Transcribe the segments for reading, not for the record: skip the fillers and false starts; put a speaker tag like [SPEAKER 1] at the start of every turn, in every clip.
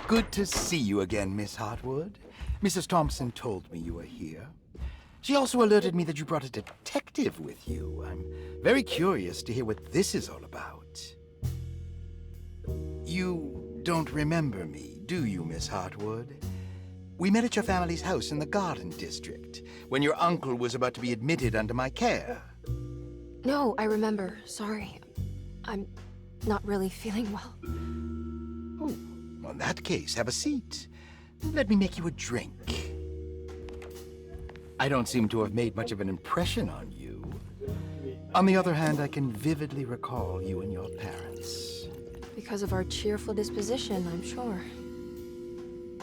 [SPEAKER 1] Good to see you again, Miss Hartwood. Mrs. Thompson told me you were here. She also alerted me that you brought a detective with you. I'm very curious to hear what this is all about. You don't remember me, do you, Miss Hartwood? We met at your family's house in the Garden District, when your uncle was about to be admitted under my care.
[SPEAKER 2] No, I remember. Sorry. I'm not really feeling well.
[SPEAKER 1] Oh, well, in that case, have a seat. Let me make you a drink. I don't seem to have made much of an impression on you. On the other hand, I can vividly recall you and your parents.
[SPEAKER 2] Because of our cheerful disposition, I'm sure.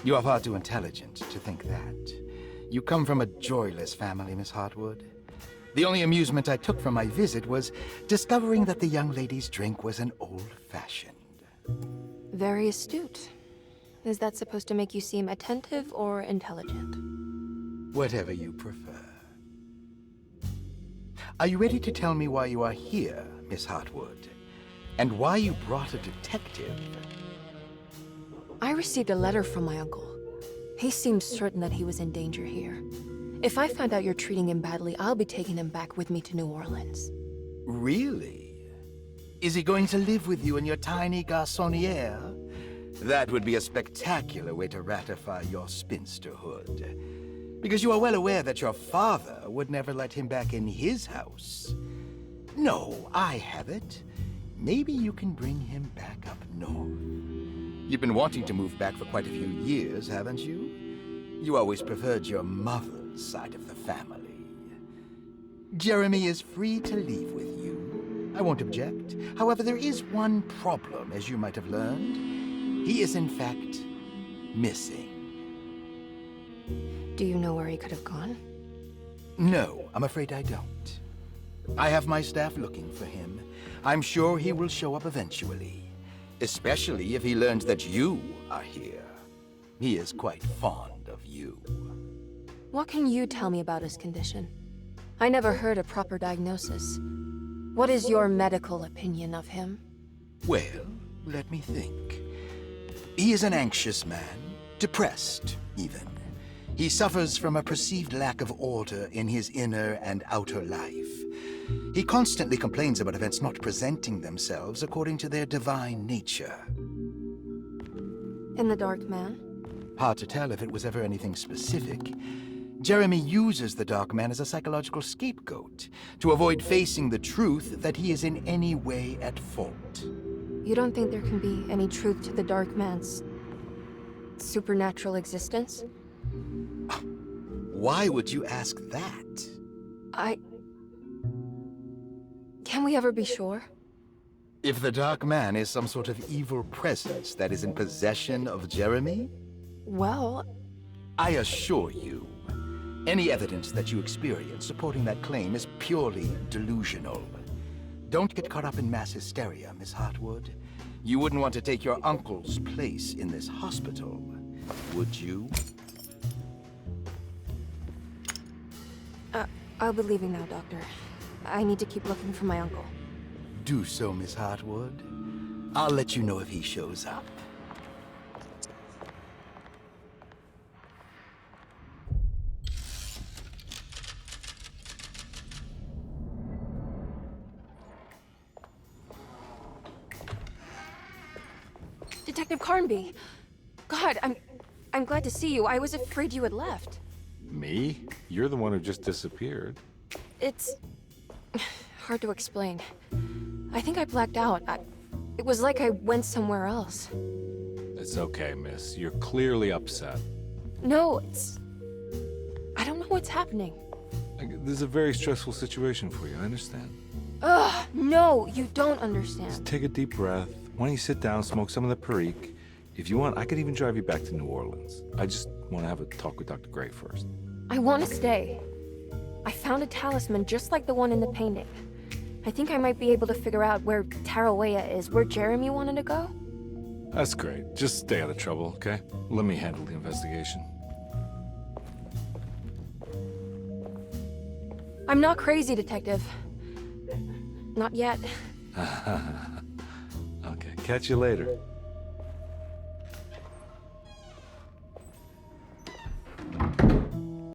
[SPEAKER 1] You are far too intelligent to think that. You come from a joyless family, Miss Hartwood. The only amusement I took from my visit was discovering that the young lady's drink was an old-fashioned.
[SPEAKER 2] Very astute. Is that supposed to make you seem attentive or intelligent?
[SPEAKER 1] Whatever you prefer. Are you ready to tell me why you are here, Miss Hartwood? And why you brought a detective?
[SPEAKER 2] I received a letter from my uncle. He seems certain that he was in danger here. If I find out you're treating him badly, I'll be taking him back with me to New Orleans.
[SPEAKER 1] Really? Is he going to live with you in your tiny garçonniere? That would be a spectacular way to ratify your spinsterhood. Because you are well aware that your father would never let him back in his house. No, I have it. Maybe you can bring him back up north. You've been wanting to move back for quite a few years, haven't you? You always preferred your mother's side of the family. Jeremy is free to leave with you. I won't object. However, there is one problem, as you might have learned. He is, in fact, missing.
[SPEAKER 2] Do you know where he could have gone?
[SPEAKER 1] No, I'm afraid I don't. I have my staff looking for him. I'm sure he will show up eventually. Especially if he learns that you are here. He is quite fond of you.
[SPEAKER 2] What can you tell me about his condition? I never heard a proper diagnosis. What is your medical opinion of him?
[SPEAKER 1] Well, let me think. He is an anxious man, depressed, even. He suffers from a perceived lack of order in his inner and outer life. He constantly complains about events not presenting themselves according to their divine nature.
[SPEAKER 2] In the Dark Man?
[SPEAKER 1] Hard to tell if it was ever anything specific. Jeremy uses the Dark Man as a psychological scapegoat to avoid facing the truth that he is in any way at fault.
[SPEAKER 2] You don't think there can be any truth to the Dark Man's supernatural existence?
[SPEAKER 1] Why would you ask that?
[SPEAKER 2] Can we ever be sure?
[SPEAKER 1] If the Dark Man is some sort of evil presence that is in possession of Jeremy?
[SPEAKER 2] Well,
[SPEAKER 1] I assure you, any evidence that you experience supporting that claim is purely delusional. Don't get caught up in mass hysteria, Miss Hartwood. You wouldn't want to take your uncle's place in this hospital, would you?
[SPEAKER 2] I'll be leaving now, Doctor. I need to keep looking for my uncle.
[SPEAKER 1] Do so, Miss Hartwood. I'll let you know if he shows up.
[SPEAKER 2] Detective Carnby! God, I'm glad to see you. I was afraid you had left.
[SPEAKER 3] Me? You're the one who just disappeared.
[SPEAKER 2] It's hard to explain. I think I blacked out. It was like I went somewhere else.
[SPEAKER 3] It's okay, miss. You're clearly upset.
[SPEAKER 2] No, I don't know what's happening.
[SPEAKER 3] This is a very stressful situation for you, I understand.
[SPEAKER 2] Ugh, no, you don't
[SPEAKER 3] Just
[SPEAKER 2] understand.
[SPEAKER 3] take a deep breath. Why don't you sit down, smoke some of the Perique? If you want, I could even drive you back to New Orleans. I just want to have a talk with Dr. Gray first.
[SPEAKER 2] I want to stay. I found a talisman just like the one in the painting. I think I might be able to figure out where Tarawea is, where Jeremy wanted to go.
[SPEAKER 3] That's great. Just stay out of trouble, okay? Let me handle the investigation.
[SPEAKER 2] I'm not crazy, Detective. Not yet.
[SPEAKER 3] Okay, catch you later.